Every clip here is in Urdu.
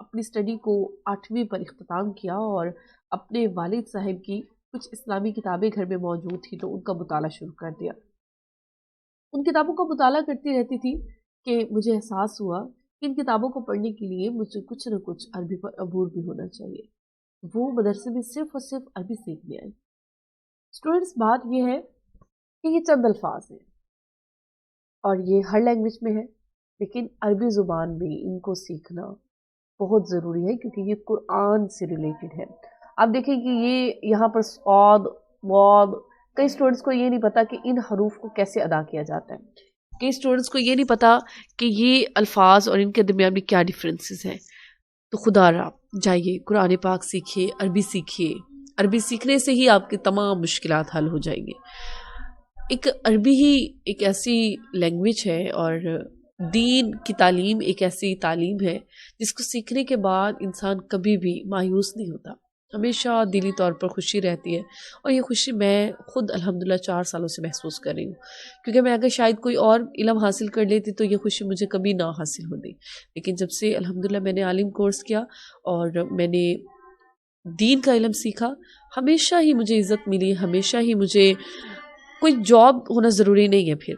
اپنی اسٹڈی کو 8ویں پر اختتام کیا اور اپنے والد صاحب کی کچھ اسلامی کتابیں گھر میں موجود تھی تو ان کا مطالعہ شروع کر دیا. ان کتابوں کا مطالعہ کرتی رہتی تھی کہ مجھے احساس ہوا کہ ان کتابوں کو پڑھنے کے لیے مجھے کچھ نہ کچھ عربی پر عبور بھی ہونا چاہیے. وہ مدرسے میں صرف اور صرف عربی سیکھنے آئی. اسٹوڈنٹس، بات یہ ہے کہ یہ چند الفاظ ہیں اور یہ ہر لینگویج میں ہے، لیکن عربی زبان میں ان کو سیکھنا بہت ضروری ہے کیونکہ یہ قرآن سے ریلیٹڈ ہے. آپ دیکھیں کہ یہ یہاں پر صاد، واض، کئی اسٹوڈنٹس کو یہ نہیں پتا کہ ان حروف کو کیسے ادا کیا جاتا ہے. کئی اسٹوڈنٹس کو یہ نہیں پتا کہ یہ الفاظ اور ان کے درمیان میں کیا ڈفرینسز ہیں. تو خدا را جائیے قرآن پاک سیکھیے، عربی سیکھیے. عربی سیکھنے سے ہی آپ کی تمام مشکلات حل ہو جائیں گے. عربی ہی ایک ایسی لینگویج ہے اور دین کی تعلیم ایک ایسی تعلیم ہے جس کو سیکھنے کے بعد انسان کبھی بھی مایوس نہیں ہوتا، ہمیشہ دلی طور پر خوشی رہتی ہے. اور یہ خوشی میں خود الحمدللہ 4 سالوں سے محسوس کر رہی ہوں، کیونکہ میں اگر شاید کوئی اور علم حاصل کر لیتی تو یہ خوشی مجھے کبھی نہ حاصل ہوتی. لیکن جب سے الحمدللہ میں نے عالم کورس کیا اور میں نے دین کا علم سیکھا، ہمیشہ ہی مجھے عزت ملی، ہمیشہ ہی مجھے کوئی جاب ہونا ضروری نہیں ہے. پھر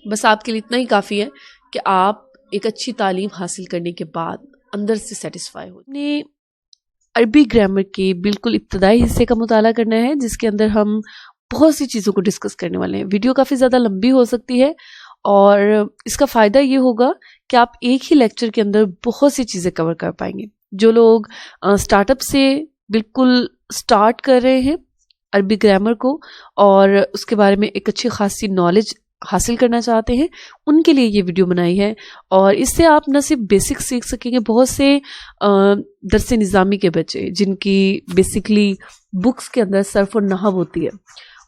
بس آپ کے لیے اتنا ہی کافی ہے کہ آپ ایک اچھی تعلیم حاصل کرنے کے بعد اندر سے سیٹسفائی ہو. نے عربی گرامر کے بالکل ابتدائی حصے کا مطالعہ کرنا ہے جس کے اندر ہم بہت سی چیزوں کو ڈسکس کرنے والے ہیں. ویڈیو کافی زیادہ لمبی ہو سکتی ہے اور اس کا فائدہ یہ ہوگا کہ آپ ایک ہی لیکچر کے اندر بہت سی چیزیں کور کر پائیں گے. جو لوگ سٹارٹ اپ سے بالکل سٹارٹ کر رہے ہیں عربی گرامر کو اور اس کے بارے میں ایک اچھی خاصی نالج حاصل کرنا چاہتے ہیں، ان کے لیے یہ ویڈیو بنائی ہے. اور اس سے آپ نہ صرف بیسک سیکھ سکیں گے. بہت سے درس نظامی کے بچے جن کی بیسکلی بکس کے اندر صرف اور نحو ہوتی ہے،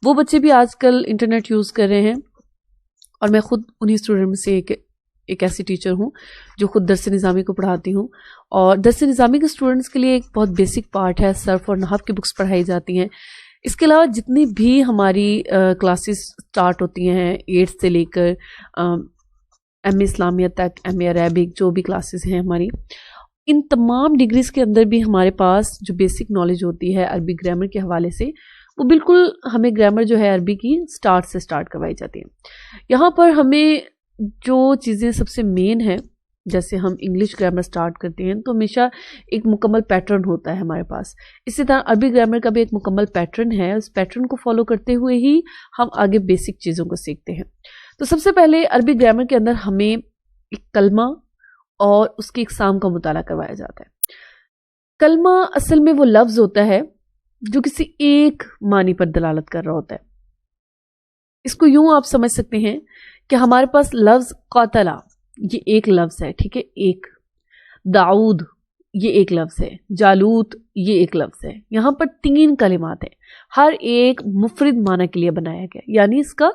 وہ بچے بھی آج کل انٹرنیٹ یوز کر رہے ہیں. اور میں خود انہی اسٹوڈنٹ میں سے ایک ایسی ٹیچر ہوں جو خود درس نظامی کو پڑھاتی ہوں. اور درس نظامی کے اسٹوڈنٹس کے لیے ایک بہت بیسک پارٹ ہے، صرف اور نحو کی بکس پڑھائی جاتی ہیں. اس کے علاوہ جتنی بھی ہماری کلاسز سٹارٹ ہوتی ہیں 8 سے لے کر ایم اے اسلامیہ تک، ایم اے عربک، جو بھی کلاسز ہیں ہماری، ان تمام ڈگریز کے اندر بھی ہمارے پاس جو بیسک نالج ہوتی ہے عربی گرامر کے حوالے سے، وہ بالکل ہمیں گرامر جو ہے عربی کی سٹارٹ کروائی جاتی ہے. یہاں پر ہمیں جو چیزیں سب سے مین ہیں، جیسے ہم انگلش گرامر سٹارٹ کرتے ہیں تو ہمیشہ ایک مکمل پیٹرن ہوتا ہے ہمارے پاس. اسی طرح عربی گرامر کا بھی ایک مکمل پیٹرن ہے. اس پیٹرن کو فالو کرتے ہوئے ہی ہم آگے بیسک چیزوں کو سیکھتے ہیں. تو سب سے پہلے عربی گرامر کے اندر ہمیں ایک کلمہ اور اس کی اقسام کا مطالعہ کروایا جاتا ہے. کلمہ اصل میں وہ لفظ ہوتا ہے جو کسی ایک معنی پر دلالت کر رہا ہوتا ہے. اس کو یوں آپ سمجھ سکتے ہیں کہ ہمارے پاس لفظ قاتلہ یہ ایک لفظ ہے، ٹھیک ہے، ایک. داؤد یہ ایک لفظ ہے، جالوت یہ ایک لفظ ہے. یہاں پر 3 کلمات ہیں، ہر ایک مفرد معنی کے لیے بنایا گیا، یعنی اس کا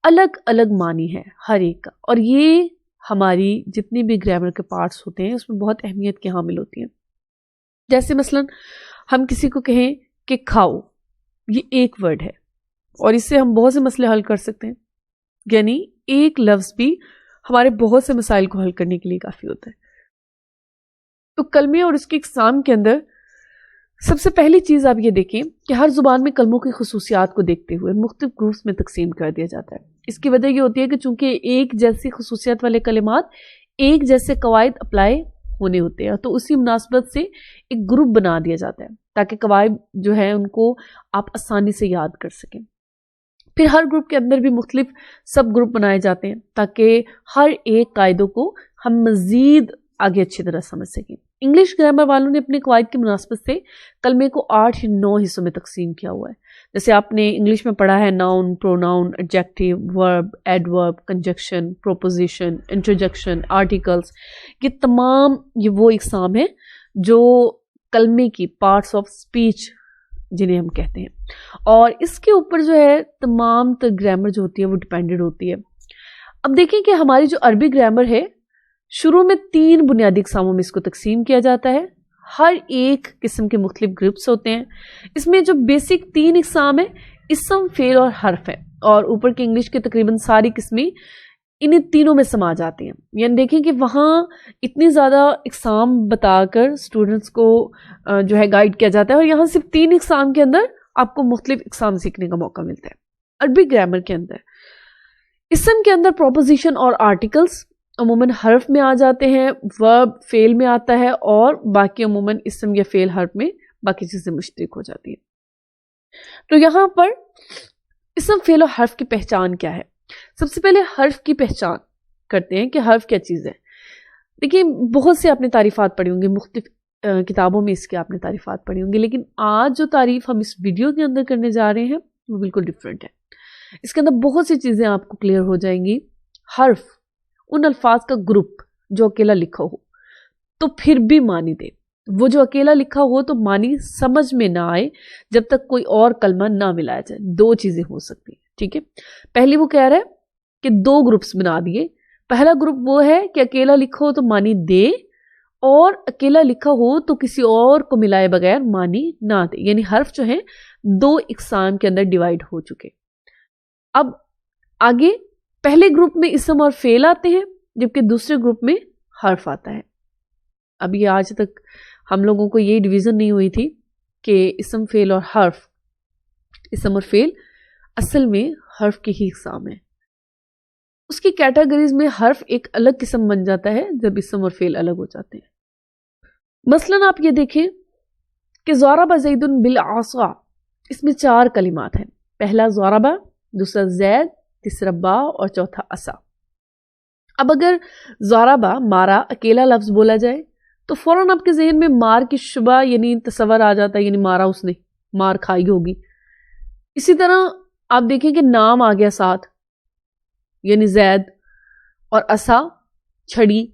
الگ الگ معنی ہے ہر ایک کا. اور یہ ہماری جتنی بھی گرامر کے پارٹس ہوتے ہیں اس میں بہت اہمیت کے حامل ہوتی ہیں. جیسے مثلا ہم کسی کو کہیں کہ کھاؤ، یہ ایک ورڈ ہے اور اس سے ہم بہت سے مسئلے حل کر سکتے ہیں. یعنی ایک لفظ بھی ہمارے بہت سے مسائل کو حل کرنے کے لیے کافی ہوتا ہے. تو کلمے اور اس کی اقسام کے اندر سب سے پہلی چیز آپ یہ دیکھیں کہ ہر زبان میں کلموں کی خصوصیات کو دیکھتے ہوئے مختلف گروپس میں تقسیم کر دیا جاتا ہے. اس کی وجہ یہ ہوتی ہے کہ چونکہ ایک جیسی خصوصیات والے کلمات ایک جیسے قواعد اپلائی ہونے ہوتے ہیں، تو اسی مناسبت سے ایک گروپ بنا دیا جاتا ہے تاکہ قواعد جو ہے ان کو آپ آسانی سے یاد کر سکیں. پھر ہر گروپ کے اندر بھی مختلف سب گروپ بنائے جاتے ہیں تاکہ ہر ایک قاعدوں کو ہم مزید آگے اچھی طرح سمجھ سکیں. انگلش گرامر والوں نے اپنے قواعد کی مناسبت سے کلمے کو 8 یا 9 حصوں میں تقسیم کیا ہوا ہے. جیسے آپ نے انگلش میں پڑھا ہے ناؤن، پروناؤن، ایڈجیکٹیو، ورب، ایڈورب، کنجکشن، پروپوزیشن، انٹرجیکشن، آرٹیکلس. یہ تمام وہ اقسام ہیں جو کلمے کی پارٹس آف اسپیچ جنہیں ہم کہتے ہیں، اور اس کے اوپر جو ہے تمام تر گرامر جو ہوتی ہے وہ ڈیپینڈڈ ہوتی ہے. اب دیکھیں کہ ہماری جو عربی گرامر ہے شروع میں 3 بنیادی اقساموں میں اس کو تقسیم کیا جاتا ہے. ہر ایک قسم کے مختلف گروپس ہوتے ہیں. اس میں جو بیسک 3 اقسام ہیں اسم، فعل اور حرف ہے، اور اوپر کی انگلش کے تقریباً ساری قسمیں انہیں تینوں میں سما جاتے ہیں. یعنی دیکھیں کہ وہاں اتنی زیادہ اقسام بتا کر اسٹوڈنٹس کو جو ہے گائیڈ کیا جاتا ہے، اور یہاں صرف 3 اقسام کے اندر آپ کو مختلف اقسام سیکھنے کا موقع ملتا ہے. عربی گرامر کے اندر اسم کے اندر پروپوزیشن اور آرٹیکلس عموماً حرف میں آ جاتے ہیں، ورب فعل میں آتا ہے، اور باقی عموماً اسم یا فعل حرف میں باقی چیزیں مشترک ہو جاتی ہیں. تو یہاں پر اسم فعل اور حرف کی پہچان کیا ہے؟ سب سے پہلے حرف کی پہچان کرتے ہیں کہ حرف کیا چیز ہے. دیکھیے بہت سے آپ نے تعریفات پڑھی ہوں گی، مختلف کتابوں میں اس کے آپ نے تعریفات پڑھی ہوں گی، لیکن آج جو تعریف ہم اس ویڈیو کے اندر کرنے جا رہے ہیں وہ بالکل ڈفرینٹ ہے. اس کے اندر بہت سی چیزیں آپ کو کلیئر ہو جائیں گی. حرف ان الفاظ کا گروپ جو اکیلا لکھا ہو تو پھر بھی معنی دے. وہ جو اکیلا لکھا ہو تو معنی سمجھ میں نہ آئے جب تک کوئی اور کلمہ نہ ملایا جائے. 2 چیزیں ہو سکتی ہیں، ٹھیک ہے. پہلی وہ کہہ رہا ہے کہ 2 گروپس بنا دیے. پہلا گروپ وہ ہے کہ اکیلا لکھا ہو تو معنی دے، اور اکیلا لکھا ہو تو کسی اور کو ملائے بغیر معنی نہ دے. یعنی حرف جو ہیں 2 اقسام کے اندر ڈیوائیڈ ہو چکے. اب آگے پہلے گروپ میں اسم اور فعل آتے ہیں، جبکہ دوسرے گروپ میں حرف آتا ہے. اب یہ آج تک ہم لوگوں کو یہ ڈویژن نہیں ہوئی تھی کہ اسم فعل اور حرف، اسم اور فعل اصل میں حرف کی ہی اقسام ہے. اس کی کیٹیگریز میں حرف ایک الگ قسم بن جاتا ہے جب اسم اور فعل الگ ہو جاتے ہیں. مثلا آپ یہ دیکھیں کہ ضرب زید بالعصا، اس میں 4 کلمات ہیں. پہلا ضرب، دوسرا زید، تیسرا با اور چوتھا عصا. اب اگر ضرب مارا اکیلا لفظ بولا جائے تو فوراً آپ کے ذہن میں مار کی شبہ یعنی تصور آ جاتا ہے، یعنی مارا اس نے، مار کھائی ہوگی. اسی طرح آپ دیکھیں کہ نام آ گیا ساتھ، یعنی زید، اور عصا چھڑی.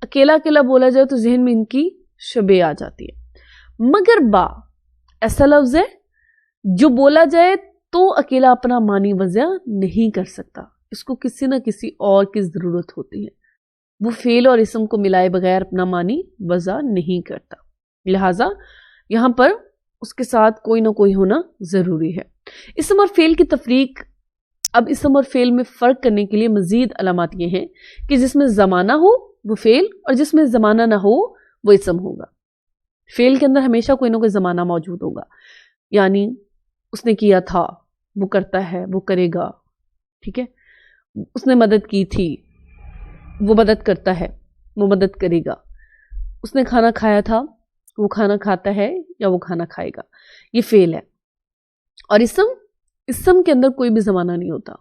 اکیلا اکیلا بولا جائے تو ذہن میں ان کی شبہ آ جاتی ہے. مگر با ایسا لفظ ہے جو بولا جائے تو اکیلا اپنا معنی وضع نہیں کر سکتا، اس کو کسی نہ کسی اور کی ضرورت ہوتی ہے. وہ فعل اور اسم کو ملائے بغیر اپنا معنی وضع نہیں کرتا، لہٰذا یہاں پر اس کے ساتھ کوئی نہ کوئی ہونا ضروری ہے. اسم اور فعل کی تفریق، اب اسم اور فعل میں فرق کرنے کے لیے مزید علامات یہ ہیں کہ جس میں زمانہ ہو وہ فعل، اور جس میں زمانہ نہ ہو وہ اسم ہوگا. فعل کے اندر ہمیشہ کوئی نہ کوئی زمانہ موجود ہوگا، یعنی اس نے کیا تھا، وہ کرتا ہے، وہ کرے گا، ٹھیک ہے. اس نے مدد کی تھی، وہ مدد کرتا ہے، وہ مدد کرے گا. اس نے کھانا کھایا تھا، وہ کھانا کھاتا ہے یا وہ کھانا کھائے گا. یہ فعل ہے. اور اسم کے اندر کوئی بھی زمانہ نہیں ہوتا،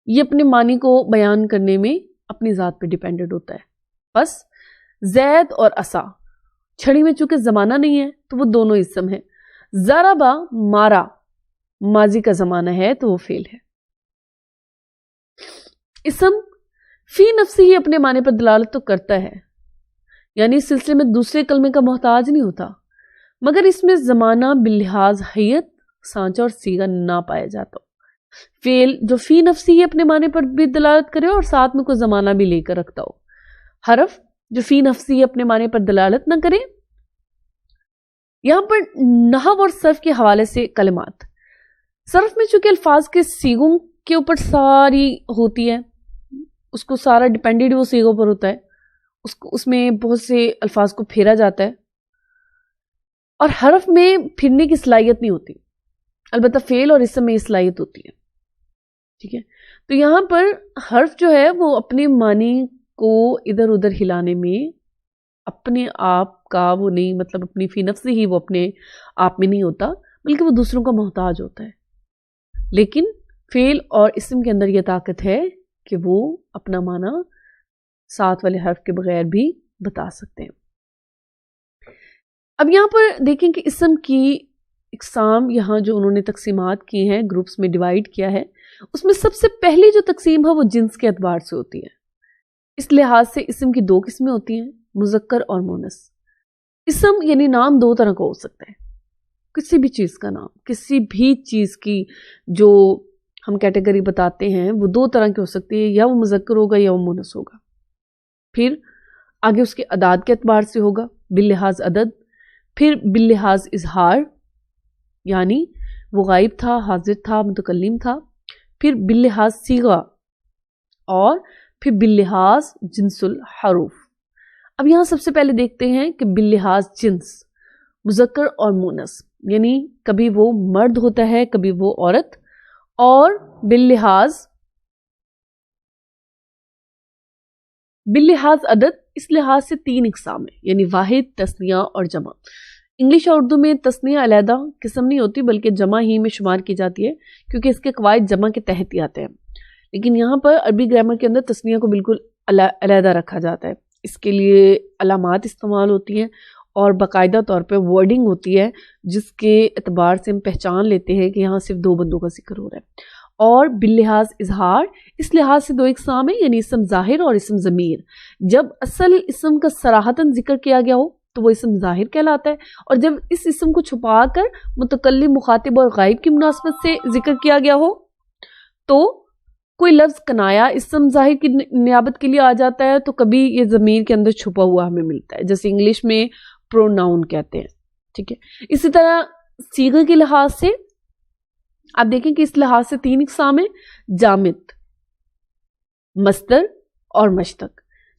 یہ اپنے معنی کو بیان کرنے میں اپنی ذات پہ ڈیپینڈنٹ ہوتا ہے. بس زید اور عصا، چھڑی میں چونکہ زمانہ نہیں ہے تو وہ دونوں اسم ہیں. ضربا مارا ماضی کا زمانہ ہے تو وہ فعل ہے. اسم فی نفسی ہی اپنے معنی پر دلالت تو کرتا ہے، یعنی اس سلسلے میں دوسرے کلمے کا محتاج نہیں ہوتا، مگر اس میں زمانہ باللحاظ حیت، سانچہ اور صیغہ نہ پایا جاتا. فعل جو فی نفسی ہی اپنے معنی پر بھی دلالت کرے اور ساتھ میں کوئی زمانہ بھی لے کر رکھتا ہو. حرف جو فی نفسی ہی اپنے معنی پر دلالت نہ کرے. یہاں پر نحو اور صرف کے حوالے سے کلمات. صرف میں چونکہ الفاظ کے صیغوں کے اوپر ساری ہوتی ہے، اس کو سارا ڈیپینڈنٹ وہ صیغوں پر ہوتا ہے، اس میں بہت سے الفاظ کو پھیرا جاتا ہے، اور حرف میں پھرنے کی صلاحیت نہیں ہوتی. البتہ فعل اور اسم میں یہ صلاحیت ہوتی ہے، ٹھیک ہے. تو یہاں پر حرف جو ہے وہ اپنے معنی کو ادھر ادھر ہلانے میں اپنے آپ کا وہ نہیں، مطلب اپنی فی نفسی ہی وہ اپنے آپ میں نہیں ہوتا، بلکہ وہ دوسروں کا محتاج ہوتا ہے. لیکن فعل اور اسم کے اندر یہ طاقت ہے کہ وہ اپنا معنی ساتھ والے حرف کے بغیر بھی بتا سکتے ہیں. اب یہاں پر دیکھیں کہ اسم کی اقسام یہاں جو انہوں نے تقسیمات کی ہیں، گروپس میں ڈیوائیڈ کیا ہے، اس میں سب سے پہلی جو تقسیم ہے وہ جنس کے اعتبار سے ہوتی ہے. اس لحاظ سے اسم کی 2 قسمیں ہوتی ہیں، مذکر اور مؤنث. اسم یعنی نام 2 طرح کا ہو سکتا ہے، کسی بھی چیز کا نام، کسی بھی چیز کی جو ہم کیٹیگری بتاتے ہیں وہ 2 طرح کی ہو سکتی ہے، یا وہ مذکر ہوگا یا وہ مؤنث ہوگا. پھر آگے اس کے اعداد کے اعتبار سے ہوگا، باللحاظ عدد. پھر باللحاظ اظہار، یعنی وہ غائب تھا، حاضر تھا، متکلم تھا. پھر باللحاظ صیغہ، اور پھر باللحاظ جنس الحروف. اب یہاں سب سے پہلے دیکھتے ہیں کہ باللحاظ جنس مذکر اور مونس، یعنی کبھی وہ مرد ہوتا ہے کبھی وہ عورت. اور باللحاظ عدد اس لحاظ سے 3 اقسام ہیں، یعنی واحد، تثنیہ اور جمع. انگلش اور اردو میں تثنیہ علیحدہ قسم نہیں ہوتی بلکہ جمع ہی میں شمار کی جاتی ہے کیونکہ اس کے قواعد جمع کے تحت ہی آتے ہیں. لیکن یہاں پر عربی گرامر کے اندر تثنیہ کو بالکل علیحدہ رکھا جاتا ہے. اس کے لیے علامات استعمال ہوتی ہیں اور باقاعدہ طور پہ ورڈنگ ہوتی ہے جس کے اعتبار سے ہم پہچان لیتے ہیں کہ یہاں صرف 2 بندوں کا ذکر ہو رہا ہے. اور باللحاظ اظہار اس لحاظ سے 2 اقسام ہیں، یعنی اسم ظاہر اور اسم ضمیر. جب اصل اسم کا صراحتاً ذکر کیا گیا ہو تو وہ اسم ظاہر کہلاتا ہے، اور جب اس اسم کو چھپا کر متکلم، مخاطب اور غائب کی مناسبت سے ذکر کیا گیا ہو تو کوئی لفظ کنایا اسم ظاہر کی نیابت کے لیے آ جاتا ہے، تو کبھی یہ ضمیر کے اندر چھپا ہوا ہمیں ملتا ہے، جیسے انگلش میں پروناؤن کہتے ہیں. ٹھیک ہے، اسی طرح صیغے کے لحاظ سے آپ دیکھیں کہ اس لحاظ سے 3 اقسام ہیں، جامد، مصدر اور مشتق.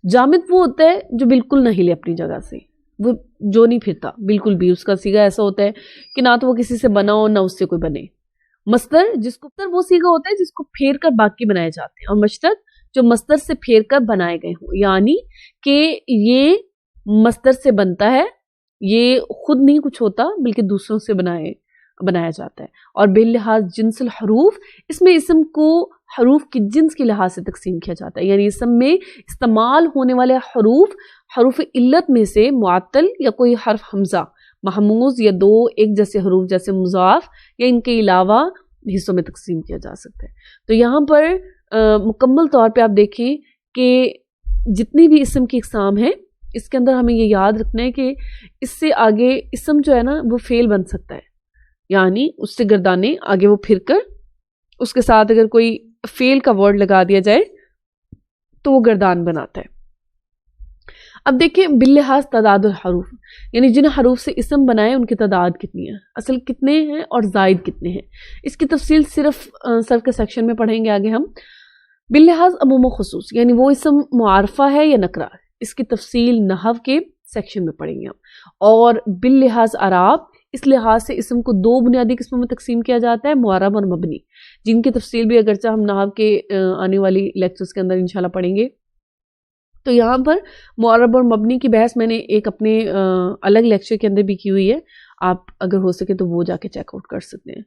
جامد وہ ہوتا ہے جو بالکل نہ ہلے اپنی جگہ سے، وہ جو نہیں پھرتا بالکل بھی. اس کا صیغہ ایسا ہوتا ہے کہ نہ تو وہ کسی سے بنا ہو نہ اس سے کوئی بنے. مصدر وہ صیغہ ہوتا ہے جس کو پھیر کر باقی بنائے جاتے ہیں، اور مشتق جو مصدر سے پھیر کر بنائے گئے ہوں، یعنی کہ یہ مصدر سے بنتا ہے، یہ خود نہیں کچھ ہوتا بلکہ دوسروں سے بنایا جاتا ہے. اور باللحاظ جنس الحروف اس میں اسم کو حروف کی جنس کے لحاظ سے تقسیم کیا جاتا ہے، یعنی اسم میں استعمال ہونے والے حروف علت میں سے معطل یا کوئی حرف حمزہ، محموز یا 2 ایک جیسے حروف جیسے مضاف یا ان کے علاوہ حصوں میں تقسیم کیا جا سکتا ہے. تو یہاں پر مکمل طور پہ آپ دیکھیں کہ جتنی بھی اسم کی اقسام ہیں اس کے اندر ہمیں یہ یاد رکھنا ہے کہ اس سے آگے اسم جو ہے نا وہ فعل بن سکتا ہے، یعنی اس سے گردانے آگے وہ پھر کر اس کے ساتھ اگر کوئی فعل کا ورڈ لگا دیا جائے تو وہ گردان بناتا ہے. اب دیکھیں باللحاظ تعداد الحروف، یعنی جن حروف سے اسم بنائے ان کی تعداد کتنی ہے، اصل کتنے ہیں اور زائد کتنے ہیں. اس کی تفصیل صرف صرف کے سیکشن میں پڑھیں گے آگے ہم. باللحاظ عموم و خصوص، یعنی وہ اسم معارفہ ہے یا نکرہ، اس کی تفصیل نحو کے سیکشن میں پڑھیں گے ہم. اور باللحاظ اعراب اس لحاظ سے اسم کو 2 بنیادی قسموں میں تقسیم کیا جاتا ہے، معرب اور مبنی، جن کی تفصیل بھی اگرچہ ہم نحو کے آنے والی لیکچرز کے اندر انشاءاللہ پڑھیں گے. تو یہاں پر معرب اور مبنی کی بحث میں نے ایک اپنے الگ لیکچر کے اندر بھی کی ہوئی ہے، آپ اگر ہو سکے تو وہ جا کے چیک آؤٹ کر سکتے ہیں.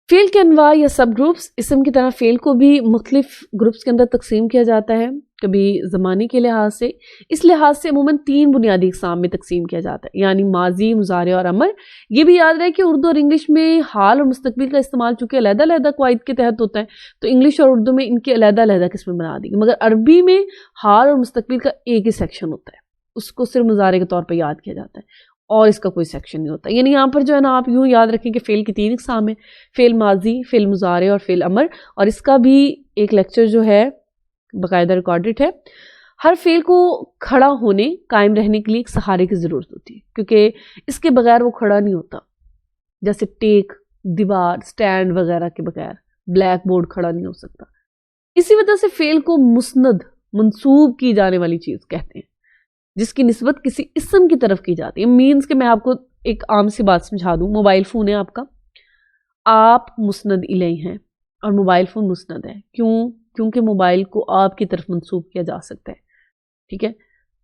فعل کے انواع یا سب گروپس، اسم کی طرح فعل کو بھی مختلف گروپس کے اندر تقسیم کیا جاتا ہے، کبھی زمانے کے لحاظ سے. اس لحاظ سے عموماً 3 بنیادی اقسام میں تقسیم کیا جاتا ہے، یعنی ماضی، مضارع اور امر. یہ بھی یاد رہے کہ اردو اور انگلش میں حال اور مستقبل کا استعمال چونکہ علیحدہ علیحدہ قواعد کے تحت ہوتا ہے تو انگلش اور اردو میں ان کی علیحدہ علیحدہ قسمیں بنا دی گئی، مگر عربی میں حال اور مستقبل کا ایک ہی سیکشن ہوتا ہے، اس کو صرف مضارع کے طور پر یاد کیا جاتا ہے اور اس کا کوئی سیکشن نہیں ہوتا. یعنی یہاں پر جو ہے نا آپ یوں یاد رکھیں کہ فعل کی 3 اقسام ہیں، فعل ماضی، فعل مضارع اور فعل امر. اور اس کا بھی ایک لیکچر جو ہے باقاعدہ ریکارڈڈ ہے. ہر فعل کو کھڑا ہونے، قائم رہنے کے لیے ایک سہارے کی ضرورت ہوتی ہے کیونکہ اس کے بغیر وہ کھڑا نہیں ہوتا، جیسے ٹیک، دیوار، سٹینڈ وغیرہ کے بغیر بلیک بورڈ کھڑا نہیں ہو سکتا. اسی وجہ سے فعل کو مسند، منسوب کی جانے والی چیز کہتے ہیں جس کی نسبت کسی اسم کی طرف کی جاتی ہے. مینز کہ میں آپ کو ایک عام سی بات سمجھا دوں، موبائل فون ہے آپ کا، آپ مسند الیہ ہیں اور موبائل فون مسند ہے. کیونکہ موبائل کو آپ کی طرف منسوب کیا جا سکتا ہے. ٹھیک ہے،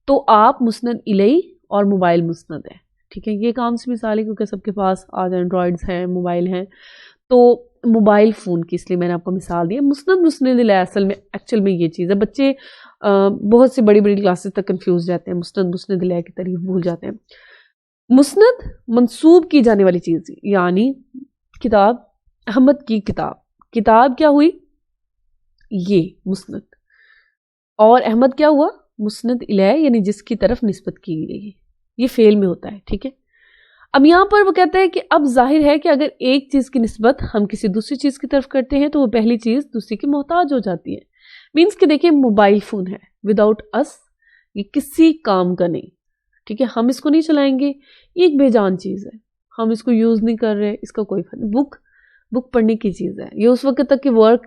تو آپ مسند الیہ اور موبائل مسند ہے. ٹھیک ہے، یہ ایک عام سی مثال ہے کیونکہ سب کے پاس آج اینڈرائڈز ہیں، موبائل ہیں. تو موبائل فون کی اس لیے میں نے آپ کو مثال دی ہے. مسند الیہ اصل میں ایکچوئل میں یہ چیز ہے. بچے بہت سی بڑی کلاسز تک کنفیوز رہتے ہیں، مسند الیہ کی تعریف بھول جاتے ہیں. مسند منسوب کی جانے والی چیز، یعنی کتاب، احمد کی کتاب کیا ہوئی؟ یہ مسند. اور احمد کیا ہوا؟ مسند الیہ، یعنی جس کی طرف نسبت کی گئی ہے. یہ فعل میں ہوتا ہے. ٹھیک ہے، اب یہاں پر وہ کہتا ہے کہ اب ظاہر ہے کہ اگر ایک چیز کی نسبت ہم کسی دوسری چیز کی طرف کرتے ہیں تو وہ پہلی چیز دوسری کی محتاج ہو جاتی ہے. مینس کہ دیکھیں موبائل فون ہے، وداؤٹ اس یہ کسی کام کا نہیں. ٹھیک ہے، ہم اس کو نہیں چلائیں گے، یہ ایک بے جان چیز ہے، ہم اس کو یوز نہیں کر رہے، اس کا کوئی فرق. بک پڑھنے کی چیز ہے، یہ اس وقت تک کہ ورک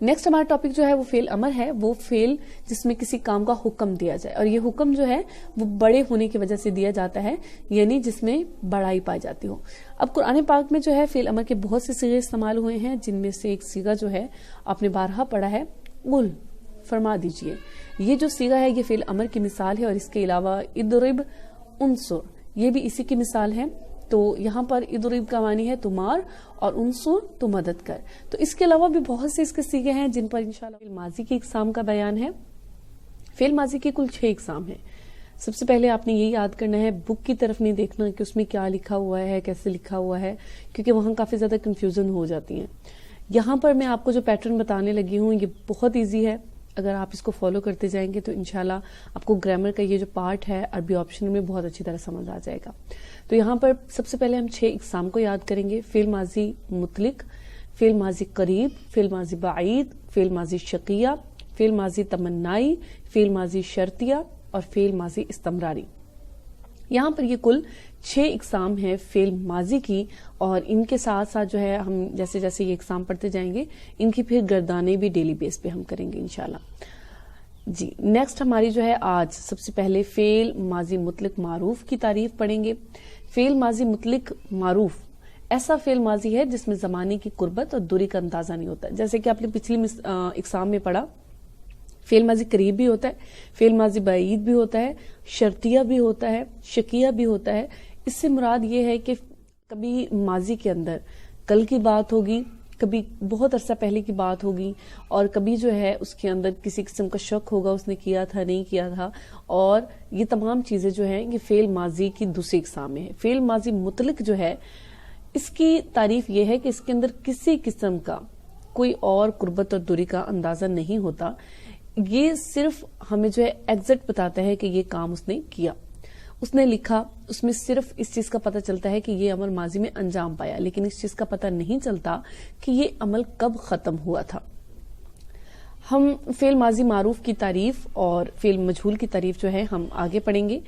نیکسٹ ہمارا ٹاپک جو ہے وہ فعل امر ہے، وہ فعل جس میں کسی کام کا حکم دیا جائے، اور یہ حکم جو ہے وہ بڑے ہونے کی وجہ سے دیا جاتا ہے، یعنی جس میں بڑائی پائی جاتی ہو۔ اب قرآن پاک میں جو ہے فعل امر کے بہت سے صیغے استعمال ہوئے ہیں، جن میں سے ایک صیغہ جو ہے آپ نے بارہا پڑھا ہے، قل، فرما دیجئے۔ یہ جو صیغہ ہے یہ فعل امر کی مثال ہے، اور اس کے علاوہ اضرب، انصر، یہ بھی اسی کی مثال ہے۔ تو یہاں پر اضرب کا معنی ہے تو مار، اور انصر تو مدد کر۔ تو اس کے علاوہ بھی بہت سے اس کے صیغے ہیں جن پر انشاءاللہ فعل ماضی کی اقسام کا بیان ہے۔ فعل ماضی کی کل 6 اقسام ہیں۔ سب سے پہلے آپ نے یہ یاد کرنا ہے، بک کی طرف نہیں دیکھنا کہ اس میں کیا لکھا ہوا ہے، کیسے لکھا ہوا ہے، کیونکہ وہاں کافی زیادہ کنفیوژن ہو جاتی ہیں۔ یہاں پر میں آپ کو جو پیٹرن بتانے لگی ہوں یہ بہت ایزی ہے، اگر آپ اس کو فالو کرتے جائیں گے تو انشاءاللہ آپ کو گرامر کا یہ جو پارٹ ہے عربی آپشن میں بہت اچھی طرح سمجھ آ جائے گا۔ تو یہاں پر سب سے پہلے ہم 6 اقسام کو یاد کریں گے: فعل ماضی مطلق، فعل ماضی قریب، فعل ماضی بعید، فعل ماضی شقیہ، فعل ماضی تمنائی، فعل ماضی شرطیہ، اور فعل ماضی استمراری۔ یہاں پر یہ کل 6 اقسام ہیں فعل ماضی کی، اور ان کے ساتھ ساتھ جو ہے ہم جیسے جیسے یہ اقسام پڑھتے جائیں گے ان کی پھر گردانیں بھی ڈیلی بیس پہ ہم کریں گے انشاءاللہ۔ جی نیکسٹ ہماری جو ہے آج سب سے پہلے فعل ماضی مطلق معروف کی تعریف پڑھیں گے۔ فعل ماضی مطلق معروف ایسا فعل ماضی ہے جس میں زمانے کی قربت اور دوری کا اندازہ نہیں ہوتا، جیسے کہ آپ نے پچھلی اقسام میں پڑھا۔ فعل ماضی قریب بھی ہوتا ہے، فعل ماضی بعید بھی ہوتا ہے، شرطیہ بھی ہوتا ہے، شکیہ بھی ہوتا ہے۔ اس سے مراد یہ ہے کہ کبھی ماضی کے اندر کل کی بات ہوگی، کبھی بہت عرصہ پہلے کی بات ہوگی، اور کبھی جو ہے اس کے اندر کسی قسم کا شک ہوگا اس نے کیا تھا نہیں کیا تھا، اور یہ تمام چیزیں جو ہیں یہ فعل ماضی کی دوسری اقسام میں ہے۔ فعل ماضی مطلق جو ہے اس کی تعریف یہ ہے کہ اس کے اندر کسی قسم کا کوئی اور قربت اور دوری کا اندازہ نہیں ہوتا، یہ صرف ہمیں جو ہے ایگزیکٹ بتاتا ہے کہ یہ کام اس نے کیا، اس نے لکھا، اس میں صرف اس چیز کا پتہ چلتا ہے کہ یہ عمل ماضی میں انجام پایا، لیکن اس چیز کا پتہ نہیں چلتا کہ یہ عمل کب ختم ہوا تھا۔ ہم فعل ماضی معروف کی تعریف اور فعل مجہول کی تعریف جو ہے ہم آگے پڑھیں گے۔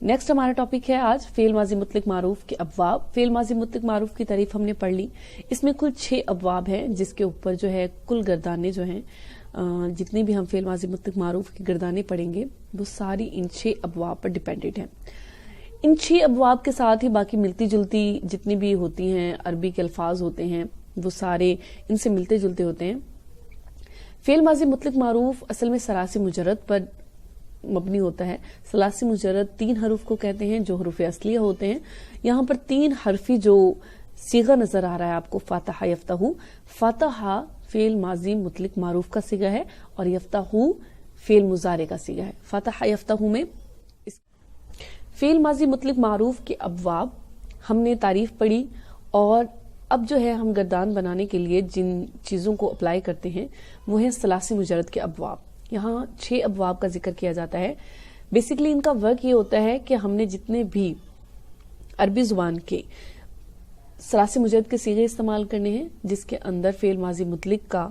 نیکسٹ ہمارا ٹاپک ہے آج فعل ماضی مطلق معروف کے ابواب۔ فعل ماضی مطلق معروف کی تعریف ہم نے پڑھ لی، اس میں کل 6 ابواب ہیں جس کے اوپر جو ہے کل گردانے جو ہیں، جتنی بھی ہم فعل ماضی مطلق معروف کی گردانے پڑھیں گے وہ ساری ان 6 ابواب پر ڈیپینڈنٹ ہیں۔ ان 6 ابواب کے ساتھ ہی باقی ملتی جلتی جتنی بھی ہوتی ہیں عربی کے الفاظ ہوتے ہیں وہ سارے ان سے ملتے جلتے ہوتے ہیں۔ فعل ماضی مطلق معروف اصل میں ثلاثی مجرد پر مبنی ہوتا ہے۔ ثلاثی مجرد 3 حروف کو کہتے ہیں جو حروف اصلیہ ہوتے ہیں۔ یہاں پر 3 حرفی جو صیغہ نظر آ رہا ہے آپ کو، فاتحہ یفتح، فاتحہ فعل ماضی مطلق معروف کا صیغہ ہے، اور یفتح فعل مضارع کا صیغہ ہے۔ فاتحہ یفتح میں فعل ماضی مطلق معروف کے ابواب ہم نے تعریف پڑھی، اور اب جو ہے ہم گردان بنانے کے لیے جن چیزوں کو اپلائی کرتے ہیں وہ ہیں ثلاثی مجرد کے ابواب۔ یہاں 6 ابواب کا ذکر کیا جاتا ہے۔ بیسیکلی ان کا ورک یہ ہوتا ہے کہ ہم نے جتنے بھی عربی زبان کے ثلاثی مجرد کے صیغے استعمال کرنے ہیں جس کے اندر فعل ماضی مطلق کا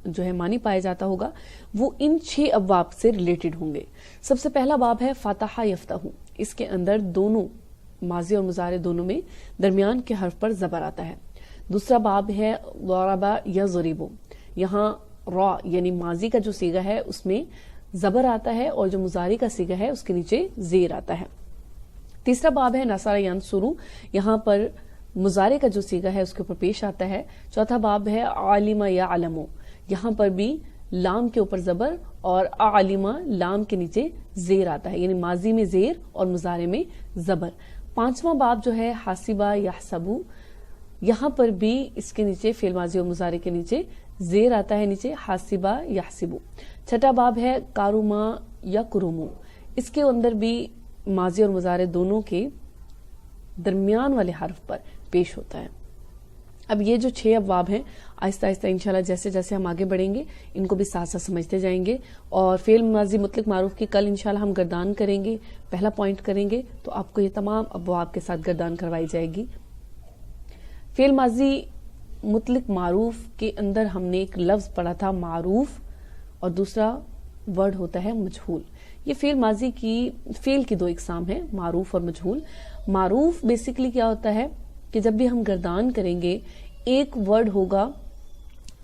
جو ہے معنی پایا جاتا ہوگا، وہ ان 6 ابواب سے ریلیٹڈ ہوں گے۔ سب سے پہلا باب ہے فاتحہ یفتح، اس کے اندر دونوں ماضی اور مضارع دونوں میں درمیان کے حرف پر زبر آتا ہے۔ دوسرا باب ہے ضرب یضرب، یہاں را یعنی ماضی کا جو صیغہ ہے اس میں زبر آتا ہے، اور جو مضارع کا صیغہ ہے اس کے نیچے زیر آتا ہے۔ تیسرا باب ہے نصر ینصر، یہاں پر مضارع کا جو صیغہ ہے اس کے اوپر پیش آتا ہے۔ چوتھا باب ہے عالم یعلم، یہاں پر بھی لام کے اوپر زبر اور عالم لام کے نیچے زیر آتا ہے، یعنی ماضی میں زیر اور مضارع میں زبر۔ پانچواں باب جو ہے حاسبہ یحسب، یہاں پر بھی اس کے نیچے فعل ماضی اور مضارع کے نیچے زیر آتا ہے، نیچے حاسبہ یحسب۔ چھٹا باب ہے کارما یکرم، اس کے اندر بھی ماضی اور مضارع دونوں کے درمیان والے حرف پر پیش ہوتا ہے۔ اب یہ جو 6 ابواب ہیں آہستہ آہستہ انشاءاللہ جیسے جیسے ہم آگے بڑھیں گے ان کو بھی ساتھ ساتھ سمجھتے جائیں گے، اور فعل ماضی مطلق معروف کی کل انشاءاللہ ہم گردان کریں گے، پہلا پوائنٹ کریں گے تو آپ کو یہ تمام ابواب کے ساتھ گردان کروائی جائے گی۔ فعل ماضی مطلق معروف کے اندر ہم نے ایک لفظ پڑھا تھا معروف، اور دوسرا ورڈ ہوتا ہے مجہول۔ یہ فعل ماضی کی فعل کی 2 اقسام ہیں، معروف اور مجہول۔ معروف بیسیکلی کیا ہوتا ہے کہ جب بھی ہم گردان کریں گے ایک ورڈ ہوگا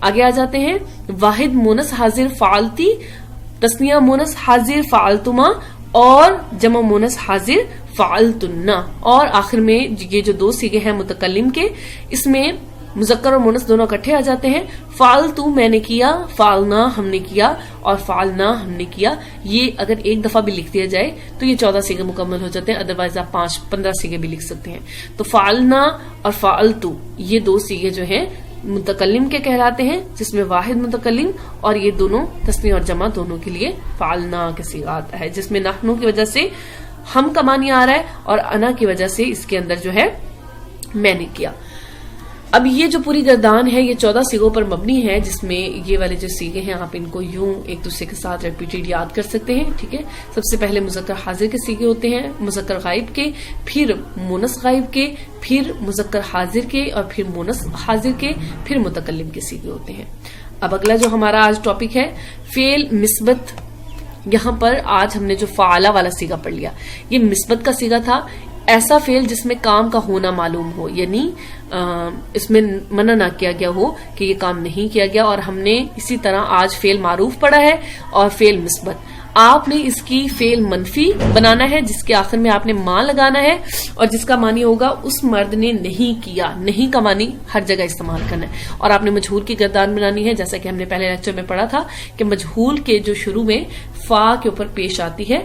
آگے آ جاتے ہیں، واحد مونس حاضر فعالتی، تسنیہ مونس حاضر فعالتما اور جمع مونس حاضر فعلتن. اور آخر میں یہ جو دو صیغے ہیں متکلم کے، اس میں مذکر اور مونس دونوں اکٹھے آ جاتے ہیں. فعلتو میں نے کیا، فعلنا ہم نے کیا، اور فعلنا ہم نے کیا. یہ اگر ایک دفعہ بھی لکھ دیا جائے تو یہ 14 صیغے مکمل ہو جاتے ہیں، ادروائز آپ 15 صیغے بھی لکھ سکتے ہیں. تو فعلنا اور فعلتو یہ دو صیغے جو ہیں متکلم کے کہلاتے ہیں، جس میں واحد متکلم اور یہ دونوں تسنیہ اور جمع دونوں کے لیے فعلنا کا صیغہ آتا ہے، جس میں نحنو کی وجہ سے ہم کا معنی آ رہا ہے اور انا کی وجہ سے اس کے اندر جو ہے میں نے کیا. اب یہ جو پوری گردان ہے یہ 14 صیغوں پر مبنی ہے، جس میں یہ والے جو صیغے ہیں آپ ان کو یوں ایک دوسرے کے ساتھ ریپیٹڈ یاد کر سکتے ہیں. ٹھیک ہے، سب سے پہلے مذکر حاضر کے صیغے ہوتے ہیں، مذکر غائب کے، پھر مونس غائب کے، پھر مذکر حاضر کے، اور پھر مونس حاضر کے، پھر متکلم کے صیغے ہوتے ہیں. اب اگلا جو ہمارا آج ٹاپک ہے فعل مثبت. یہاں پر آج ہم نے جو فعالہ والا صیغہ پڑھ لیا، یہ مثبت کا صیغہ تھا. ایسا فعل جس میں کام کا ہونا معلوم ہو، یعنی اس میں منع نہ کیا گیا ہو کہ یہ کام نہیں کیا گیا. اور ہم نے اسی طرح آج فعل معروف پڑھا ہے اور فعل مثبت. آپ نے اس کی فعل منفی بنانا ہے جس کے آخر میں آپ نے ماں لگانا ہے اور جس کا معنی ہوگا اس مرد نے نہیں کیا. نہیں کا معنی ہر جگہ استعمال کرنا ہے. اور آپ نے مجہول کی گردان بنانی ہے، جیسا کہ ہم نے پہلے لیکچر میں پڑھا تھا کہ مجہول کے جو شروع میں فا کے اوپر پیش آتی ہے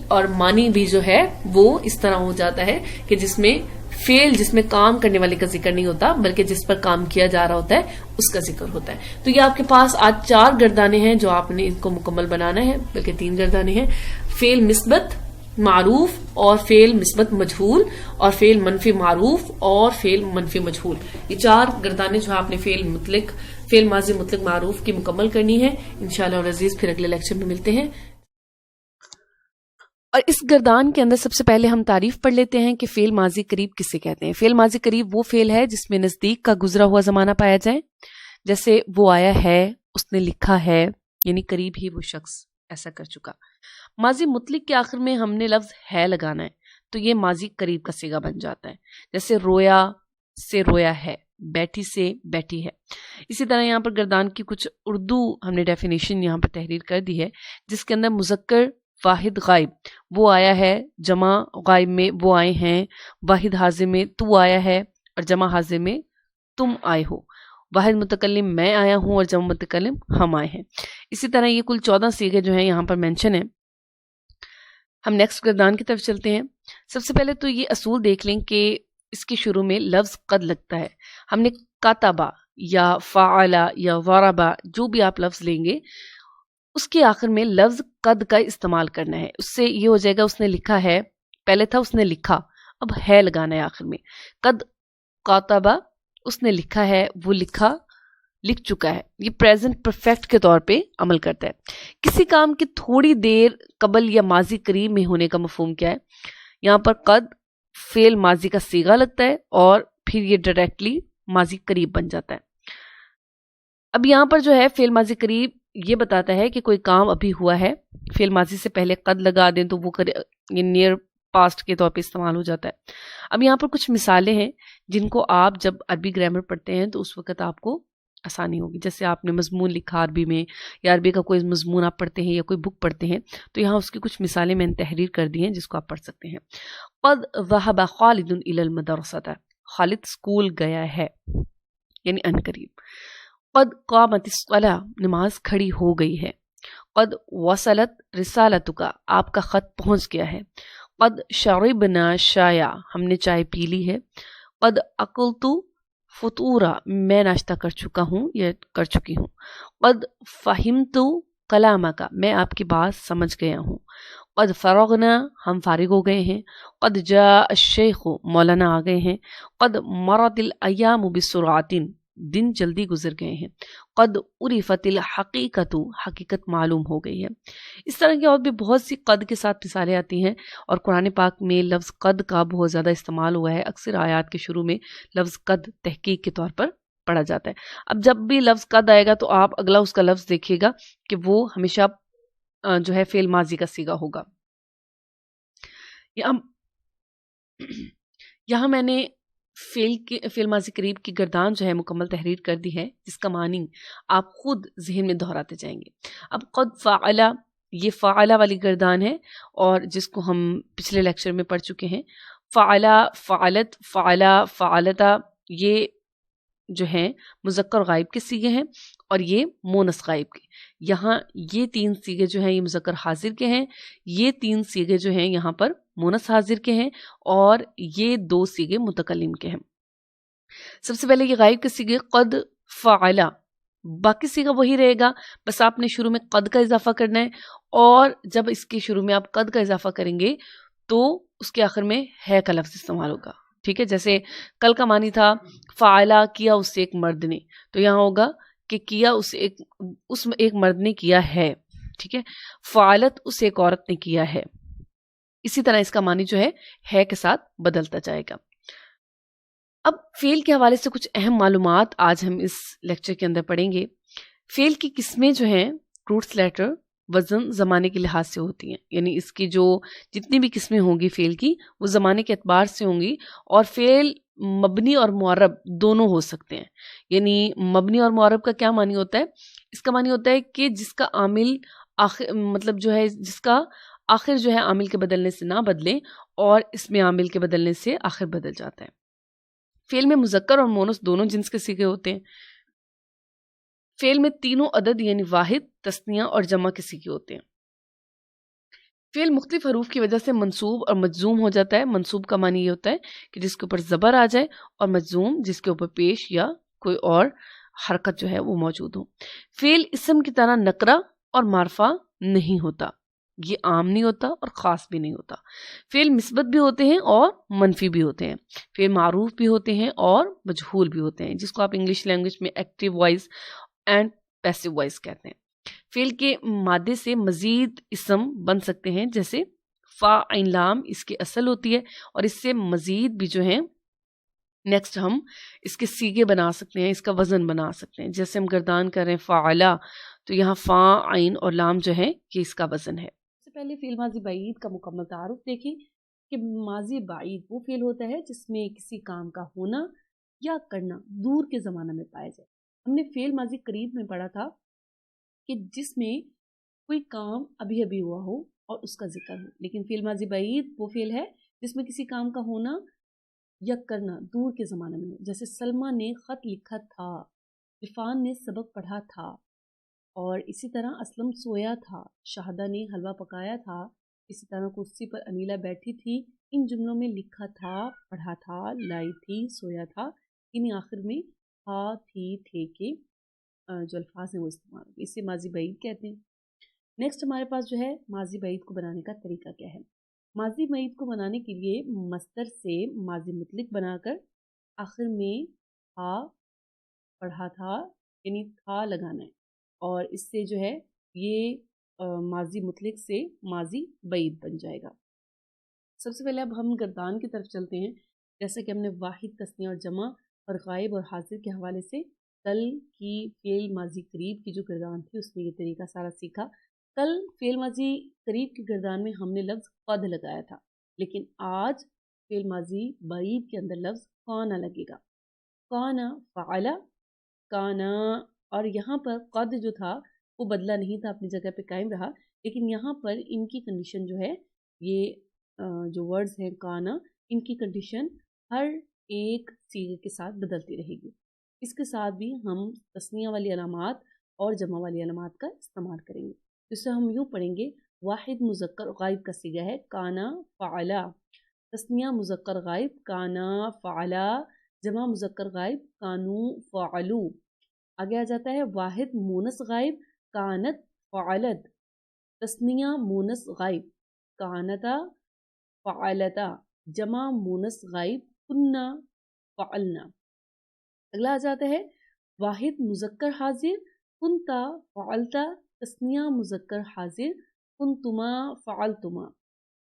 اور معنی بھی جو ہے وہ اس طرح ہو جاتا ہے کہ جس میں فعل جس میں کام کرنے والے کا ذکر نہیں ہوتا بلکہ جس پر کام کیا جا رہا ہوتا ہے اس کا ذکر ہوتا ہے. تو یہ آپ کے پاس آج 4 گردانے ہیں جو آپ نے ان کو مکمل بنانا ہے، بلکہ 3 گردانے ہیں. فعل مثبت معروف اور فعل مثبت مجہول اور فعل منفی معروف اور فعل منفی مجہول. یہ 4 گردانے جو آپ نے فعل ماضی مطلق معروف کی مکمل کرنی ہے انشاءاللہ. اور عزیز پھر اگلے لیکچر میں ملتے ہیں. اور اس گردان کے اندر سب سے پہلے ہم تعریف پڑھ لیتے ہیں کہ فعل ماضی قریب کسے کہتے ہیں. فعل ماضی قریب وہ فعل ہے جس میں نزدیک کا گزرا ہوا زمانہ پایا جائے، جیسے وہ آیا ہے، اس نے لکھا ہے، یعنی قریب ہی وہ شخص ایسا کر چکا. ماضی مطلق کے آخر میں ہم نے لفظ ہے لگانا ہے تو یہ ماضی قریب کا صیغہ بن جاتا ہے. جیسے رویا سے رویا ہے، بیٹھی سے بیٹھی ہے. اسی طرح یہاں پر گردان کی کچھ اردو ہم نے ڈیفینیشن یہاں پر تحریر کر دی ہے، جس کے اندر مذکر واحد غائب وہ آیا ہے، جمع غائب میں وہ آئے ہیں، واحد حاضر میں تو آیا ہے اور جمع حاضر میں تم آئے ہو، واحد متکلم میں آیا ہوں اور جمع متکلم ہم آئے ہیں. اسی طرح یہ کل 14 صیغے جو ہیں یہاں پر مینشن ہیں. ہم نیکسٹ گردان کی طرف چلتے ہیں. سب سے پہلے تو یہ اصول دیکھ لیں کہ اس کے شروع میں لفظ قد لگتا ہے. ہم نے کاتبہ یا فعلا یا ضربہ جو بھی آپ لفظ لیں گے اس کے آخر میں لفظ قد کا استعمال کرنا ہے. اس سے یہ ہو جائے گا اس نے لکھا ہے، پہلے تھا اس نے لکھا، اب ہے لگانا ہے آخر میں. قد کاتبہ اس نے لکھا ہے، وہ لکھ چکا ہے. یہ پریزنٹ پرفیکٹ کے طور پہ عمل کرتا ہے. کسی کام کے تھوڑی دیر قبل یا ماضی قریب میں ہونے کا مفہوم کیا ہے؟ یہاں پر قد فعل ماضی کا صیغہ لگتا ہے اور پھر یہ ڈائریکٹلی ماضی قریب بن جاتا ہے. اب یہاں پر جو ہے فعل ماضی قریب یہ بتاتا ہے کہ کوئی کام ابھی ہوا ہے، فعل ماضی سے پہلے قد لگا دیں تو وہ یہ نیئر پاسٹ کے طور پہ استعمال ہو جاتا ہے. اب یہاں پر کچھ مثالیں ہیں جن کو آپ جب عربی گرامر پڑھتے ہیں تو اس وقت آپ کو آسانی ہوگی. جیسے آپ نے مضمون لکھا عربی میں یا عربی کا کوئی مضمون آپ پڑھتے ہیں یا کوئی بک پڑھتے ہیں تو یہاں اس کی کچھ مثالیں میں نے تحریر کر دی ہیں جس کو آپ پڑھ سکتے ہیں. قد ذهب خالد الى المدرسة، خالد اسکول گیا ہے یعنی ان قریب. قد قامت الصلاة، نماز کھڑی ہو گئی ہے. قد وصلت رسالتک، آپ کا خط پہنچ گیا ہے. قد شربنا شایا، ہم نے چائے پی لی ہے. قد اکلت فطورا، میں ناشتہ کر چکا ہوں یا کر چکی ہوں. قد فہمت کلامک، میں آپ کی بات سمجھ گیا ہوں. قد فرغنا، ہم فارغ ہو گئے ہیں. قد جاء الشیخ، مولانا آ گئے ہیں. قد مرت الایام بسرعۃ، دن جلدی گزر گئے ہیں. قد عرفت الحقیقت، حقیقت معلوم ہو گئی ہے. اس طرح کی اور بھی بہت سی قد کے ساتھ مثالیں آتی ہیں اور قرآن پاک میں لفظ قد کا بہت زیادہ استعمال ہوا ہے. اکثر آیات کے شروع میں لفظ قد تحقیق کے طور پر پڑھا جاتا ہے. اب جب بھی لفظ قد آئے گا تو آپ اگلا اس کا لفظ دیکھیے گا کہ وہ ہمیشہ جو ہے فعل ماضی کا صیغہ ہوگا. یہاں میں نے فعل ماضی قریب کی گردان جو ہے مکمل تحریر کر دی ہے، جس کا معنی آپ خود ذہن میں دہراتے جائیں گے۔ اب قد فعل، یہ فعل والی گردان ہے، اور جس کو ہم پچھلے لیکچر میں پڑھ چکے ہیں۔ فعل، فعلت، فعلا، فعلتا، یہ جو ہیں مذکر غائب کے صیغے ہیں، اور یہ مونس غائب کے۔ یہاں یہ 3 صیغے جو ہیں یہ مذکر حاضر کے ہیں، یہ 3 صیغے جو ہیں یہاں پر مونس حاضر کے ہیں، اور یہ 2 صیغے متکلم کے ہیں۔ سب سے پہلے یہ غائب کے صیغے قد، فعلا، باقی صیغہ وہی رہے گا، بس آپ نے شروع میں قد کا اضافہ کرنا ہے، اور جب اس کے شروع میں آپ قد کا اضافہ کریں گے تو اس کے آخر میں ہے کا لفظ استعمال ہوگا، ٹھیک ہے۔ جیسے کل کا معنی تھا فعلا، کیا اس سے ایک مرد نے، تو یہاں ہوگا کہ کیا اس ایک مرد نے کیا ہے، ٹھیک ہے۔ فعلت، اس ایک عورت نے کیا ہے۔ اسی طرح اس کا معنی جو ہے کے ساتھ بدلتا جائے گا۔ اب فعل کے حوالے سے کچھ اہم معلومات آج ہم اس لیکچر کے اندر پڑھیں گے۔ فعل کی قسمیں جو ہیں روٹس لیٹر وزن زمانے کے لحاظ سے ہوتی ہیں، یعنی اس کی جو جتنی بھی قسمیں ہوں گی فعل کی وہ زمانے کے اعتبار سے ہوں گی، اور فعل مبنی اور معرب دونوں ہو سکتے ہیں۔ یعنی مبنی اور معرب کا کیا معنی ہوتا ہے؟ اس کا معنی ہوتا ہے کہ جس کا عامل آخر، مطلب جو ہے جس کا آخر جو ہے عامل کے بدلنے سے نہ بدلے، اور اس میں عامل کے بدلنے سے آخر بدل جاتا ہے۔ فعل میں مذکر اور مونس دونوں جنس کے صیغے ہوتے ہیں۔ فعل میں تینوں عدد یعنی واحد، تثنیہ اور جمع کے صیغے ہوتے ہیں۔ فعل مختلف حروف کی وجہ سے منصوب اور مجزوم ہو جاتا ہے۔ منصوب کا معنی یہ ہوتا ہے کہ جس کے اوپر زبر آ جائے، اور مجزوم جس کے اوپر پیش یا کوئی اور حرکت جو ہے وہ موجود ہو۔ فعل اسم کی طرح نکرہ اور معرفہ نہیں ہوتا، یہ عام نہیں ہوتا اور خاص بھی نہیں ہوتا۔ فعل مثبت بھی ہوتے ہیں اور منفی بھی ہوتے ہیں۔ فعل معروف بھی ہوتے ہیں اور مجہول بھی ہوتے ہیں، جس کو آپ انگلش لینگویج میں active voice and passive voice کہتے ہیں۔ فعل کے مادے سے مزید اسم بن سکتے ہیں، جیسے فا عین لام اس کی اصل ہوتی ہے، اور اس سے مزید بھی جو ہیں نیکسٹ ہم اس کے صیغے بنا سکتے ہیں، اس کا وزن بنا سکتے ہیں۔ جیسے ہم گردان کر رہے ہیں فعلا، تو یہاں فا عین اور لام جو ہے یہ اس کا وزن ہے۔ سے پہلے فعل ماضی بعید کا مکمل تعارف دیکھیں کہ ماضی بعید وہ فعل ہوتا ہے جس میں کسی کام کا ہونا یا کرنا دور کے زمانہ میں پایا جائے۔ ہم نے فعل ماضی قریب میں پڑھا تھا کہ جس میں کوئی کام ابھی ابھی ہوا ہو اور اس کا ذکر ہو، لیکن فعل ماضی بعید وہ فعل ہے جس میں کسی کام کا ہونا یا کرنا دور کے زمانے میں ہو۔ جیسے سلمہ نے خط لکھا تھا، عرفان نے سبق پڑھا تھا، اور اسی طرح اسلم سویا تھا، شاہدہ نے حلوہ پکایا تھا، اسی طرح کرسی پر انیلا بیٹھی تھی۔ ان جملوں میں لکھا تھا، پڑھا تھا، لائی تھی، سویا تھا، انہیں آخر میں تھا، تھی، تھے کے جو الفاظ ہیں وہ استعمال ہوتے ہیں، اسے ماضی بعید کہتے ہیں۔ نیکسٹ ہمارے پاس جو ہے ماضی بعید کو بنانے کا طریقہ کیا ہے۔ ماضی بعید کو بنانے کے لیے مصدر سے ماضی مطلق بنا کر آخر میں تھا، پڑھا تھا یعنی تھا لگانا ہے، اور اس سے جو ہے یہ ماضی مطلق سے ماضی بعید بن جائے گا۔ سب سے پہلے اب ہم گردان کی طرف چلتے ہیں۔ جیسا کہ ہم نے واحد، تثنیہ اور جمع اور غائب اور حاضر کے حوالے سے کل کی فعل ماضی قریب کی جو گردان تھی اس میں یہ طریقہ سارا سیکھا۔ کل فعل ماضی قریب کی گردان میں ہم نے لفظ قد لگایا تھا، لیکن آج فعل ماضی بعید کے اندر لفظ کانا لگے گا۔ کانا فعلا، کانا، اور یہاں پر قد جو تھا وہ بدلا نہیں تھا، اپنی جگہ پہ قائم رہا، لیکن یہاں پر ان کی کنڈیشن جو ہے، یہ جو ورڈز ہیں کانا، ان کی کنڈیشن ہر ایک صیغے کے ساتھ بدلتی رہے گی۔ اس کے ساتھ بھی ہم تثنیہ والی علامات اور جمع والی علامات کا استعمال کریں گے، جس سے ہم یوں پڑھیں گے: واحد مذکر غائب کا صیغہ ہے کانا فعلا، تثنیہ مذکر غائب کانا فعلا، جمع مذکر غائب کانو فعلو۔ آگے آ جاتا ہے واحد مونس غائب کانت فعلت، تثنیہ مونس غائب کانتا فعلتا، جمع مونس غائب کننا فعلنا۔ اگلا آ جاتا ہے واحد مذکر حاضر کنتا فعلتا، تثنیہ مذکر حاضر کنتما فعلتما،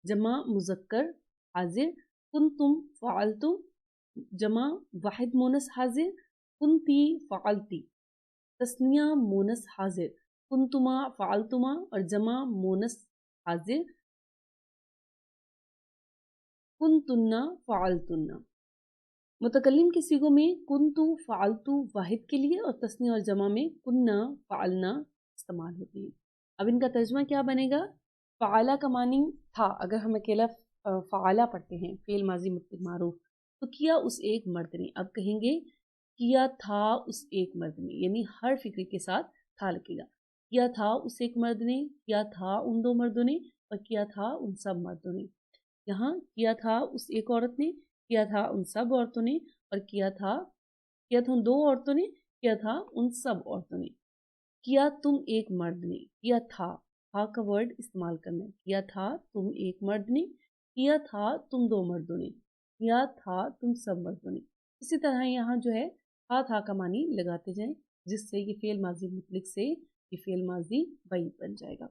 جمع مذکر حاضر کنتم فعلتم، جمع واحد مونس حاضر کنتی فعلتی، تثنیہ مونس حاضر کنتما فعلتما، اور جمع مونس حاضر کنتن فعلتن۔ متکلم کے صیغوں میں کنتو فعلتو واحد کے لیے اور تثنیہ اور جمع میں کننا فعلنا استعمال ہوتی ہے. اب ان کا ترجمہ کیا بنے گا؟ فعلا کا معنی تھا، اگر ہم اکیلا فعلا پڑھتے ہیں فعل ماضی مطلق معروف تو کیا اس ایک مرد نے. اب کہیں گے کیا تھا اس ایک مرد نے، یعنی ہر فکر کے ساتھ تھا لگے گا. کیا تھا اس ایک مرد نے، کیا تھا ان دو مردوں نے، اور کیا تھا ان سب مردوں نے. یہاں کیا تھا اس ایک عورت نے، کیا تھا ان سب عورتوں نے، اور کیا تھا ان دو عورتوں نے، کیا تھا ان سب عورتوں نے. کیا تم ایک مرد نے، کیا تھا کا ورڈ استعمال کرنا ہے. کیا تھا تم ایک مرد نے، کیا تھا تم دو مردوں نے، کیا تھا تم سب مردوں نے. اسی طرح یہاں جو ہے تھا کا معنی لگاتے جائیں، جس سے یہ فعل ماضی مطلق سے یہ فعل ماضی بعید بن جائے گا.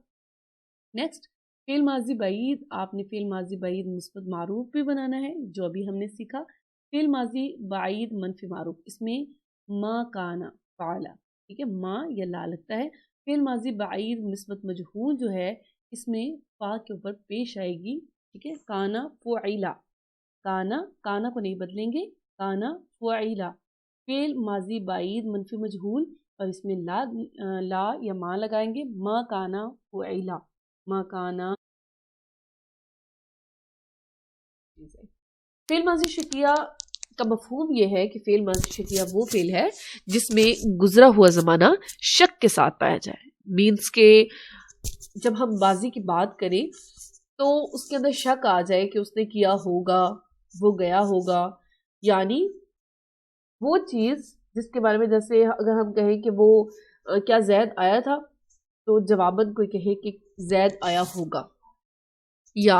نیکسٹ فعل ماضی بعید. آپ نے فعل ماضی بعید مثبت معروف بھی بنانا ہے، جو ابھی ہم نے سیکھا. فعل ماضی بعید منفی معروف، اس میں ما کانا فعلا، ٹھیک ہے، ما یا لا لگتا ہے. فعل ماضی بعید مثبت مجہول جو ہے اس میں فا کے اوپر پیش آئے گی، ٹھیک ہے. کانا فعلا، کانا کو نہیں بدلیں گے، کانا فعلا. فعل ماضی بعید منفی مجہول اور اس میں لا یا ما لگائیں گے. ما کانا فعلا، ما کانا. فعل ماضی شکیہ کا مفہوم یہ ہے کہ فعل ماضی شکیہ وہ فعل ہے جس میں گزرا ہوا زمانہ شک کے ساتھ پایا جائے. مینس کہ جب ہم ماضی کی بات کریں تو اس کے اندر شک آ جائے کہ اس نے کیا ہوگا، وہ گیا ہوگا. یعنی وہ چیز جس کے بارے میں، جیسے اگر ہم کہیں کہ وہ کیا زید آیا تھا، تو جواباً کوئی کہے کہ زید آیا ہوگا یا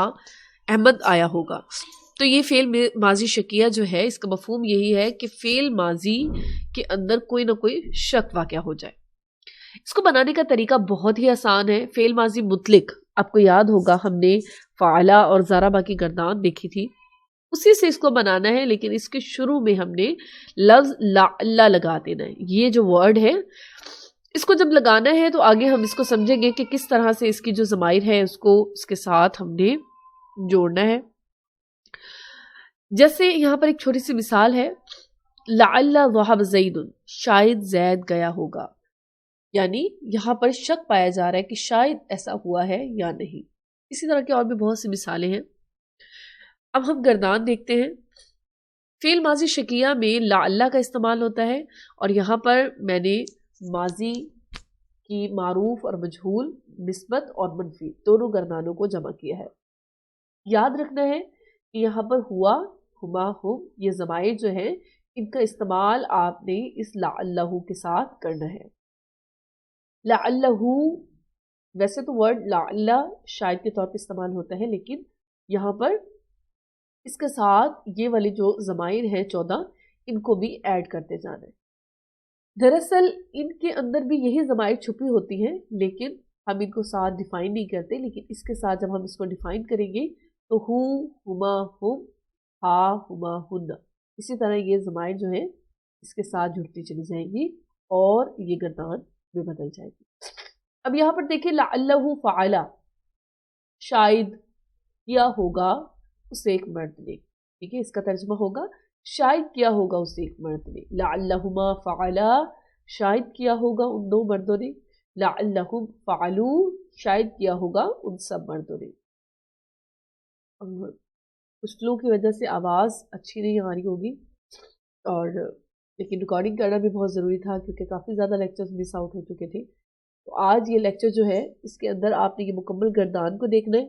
احمد آیا ہوگا، تو یہ فعل ماضی شکیہ جو ہے اس کا مفہوم یہی ہے کہ فعل ماضی کے اندر کوئی نہ کوئی شک واقع ہو جائے. اس کو بنانے کا طریقہ بہت ہی آسان ہے. فعل ماضی مطلق آپ کو یاد ہوگا ہم نے فعلا اور ضربہ کی گردان دیکھی تھی، اسی سے اس کو بنانا ہے، لیکن اس کے شروع میں ہم نے لفظ لا لگا دینا ہے. یہ جو ورڈ ہے اس کو جب لگانا ہے تو آگے ہم اس کو سمجھیں گے کہ کس طرح سے اس کی جو ضمائر ہے اس کو اس کے ساتھ ہم نے جوڑنا ہے. جیسے یہاں پر ایک چھوٹی سی مثال ہے، لعل ذهب زید، شاید زید گیا ہوگا. یعنی یہاں پر شک پایا جا رہا ہے کہ شاید ایسا ہوا ہے یا نہیں. اسی طرح کی اور بھی بہت سی مثالیں ہیں. اب ہم گردان دیکھتے ہیں. فعل ماضی شکیہ میں لعل کا استعمال ہوتا ہے، اور یہاں پر میں نے ماضی کی معروف اور مجہول نسبت اور منفی دونوں گردانوں کو جمع کیا ہے. یاد رکھنا ہے کہ یہاں پر ہوا، ہما، ہم، یہ ضمائر جو ہیں ان کا استعمال آپ نے اس لعلہ کے ساتھ کرنا ہے. لعلہ ویسے تو ورڈ لعلہ شاید کے طور پہ استعمال ہوتا ہے، لیکن یہاں پر اس کے ساتھ یہ والے جو ضمائر ہیں 14 ان کو بھی ایڈ کرتے جانا ہے. دراصل ان کے اندر بھی یہی ضمائر چھپی ہوتی ہیں، لیکن ہم ان کو ساتھ ڈیفائن نہیں کرتے. لیکن اس کے ساتھ جب ہم اس کو ڈیفائن کریں گے تو ہو، ہما، ہم، ہا، ہما، ہن، اسی طرح یہ ضمائر جو ہیں اس کے ساتھ جڑتی چلی جائیں گی اور یہ گردان میں بدل جائے گی. اب یہاں پر دیکھیں لعلہ فعلا، شاید کیا ہوگا اس ایک مرد نے، ٹھیک ہے، اس کا ترجمہ ہوگا شاید کیا ہوگا اس ایک مرد نے. لعلہما فعلا، شاید کیا ہوگا ان دو مردوں نے. لعلہم فعلوا، شاید کیا ہوگا ان سب مردوں نے. کچھ فلو کی وجہ سے آواز اچھی نہیں آ رہی ہوگی، اور لیکن ریکارڈنگ کرنا بھی بہت ضروری تھا کیونکہ کافی زیادہ لیکچرز مس آؤٹ ہو چکے تھے. تو آج یہ لیکچر جو ہے اس کے اندر آپ نے یہ مکمل گردان کو دیکھنا ہے،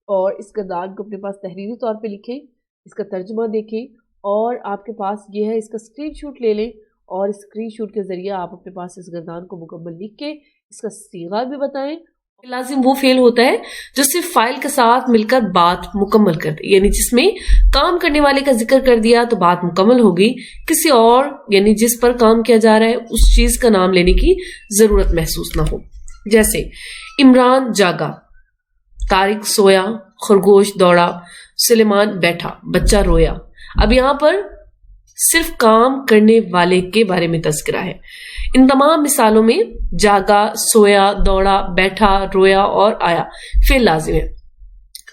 اور اس گردان کو اپنے پاس تحریری طور پہ لکھیں، اس کا ترجمہ دیکھیں، اور آپ کے پاس یہ ہے اس کا اسکرین شاٹ لے لیں، اور اسکرین شاٹ کے ذریعے آپ اپنے پاس اس گردان کو مکمل لکھ کے اس کا صیغہ بھی بتائیں. لازم وہ فعل ہوتا ہے جو صرف فاعل کے ساتھ مل کر بات مکمل کر دے، یعنی جس میں کام کرنے والے کا ذکر کر دیا تو بات مکمل ہوگی. کسی اور یعنی جس پر کام کیا جا رہا ہے اس چیز کا نام لینے کی ضرورت محسوس نہ ہو. جیسے عمران جاگا، طارق سویا، خرگوش دوڑا، سلیمان بیٹھا، بچہ رویا. اب یہاں پر صرف کام کرنے والے کے بارے میں تذکرہ ہے. ان تمام مثالوں میں جاگا، سویا، دوڑا، بیٹھا، رویا اور آیا فعل لازم ہے.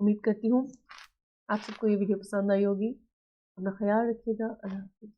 امید کرتی ہوں آپ سب کو یہ ویڈیو پسند آئی ہوگی. اپنا خیال رکھیے گا. اللہ حافظ.